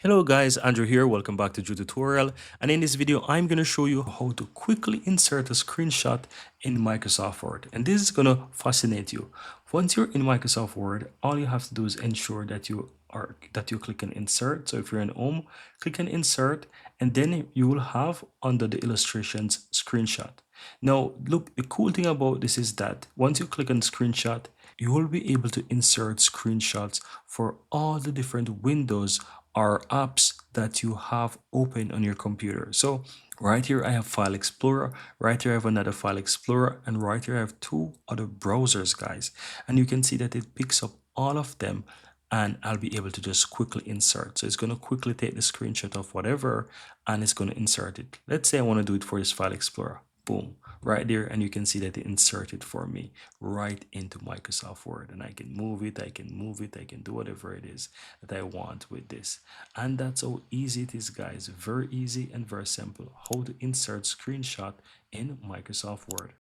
Hello guys, Andrew here. Welcome back to Drew Tutorial. And in this video, I'm going to show you how to quickly insert a screenshot in Microsoft Word. And this is going to fascinate you. Once you're in Microsoft Word, all you have to do is ensure that you click on insert. So if you're in home, click on insert, and then you will have under the illustrations screenshot. Now, look, the cool thing about this is that once you click on screenshot, you will be able to insert screenshots for all the different windows or apps that you have open on your computer. So right here I have File Explorer, right here I have another File Explorer, and right here I have two other browsers, guys. And you can see that it picks up all of them, and I'll be able to just quickly insert. So it's going to quickly take the screenshot of whatever, and it's going to insert it. Let's say I want to do it for this File Explorer. Boom, right there, and you can see that it inserted for me right into Microsoft Word, and I can move it, I can move it, I can do whatever it is that I want with this. And that's how easy it is, guys. Very easy and very simple how to insert screenshot in Microsoft Word.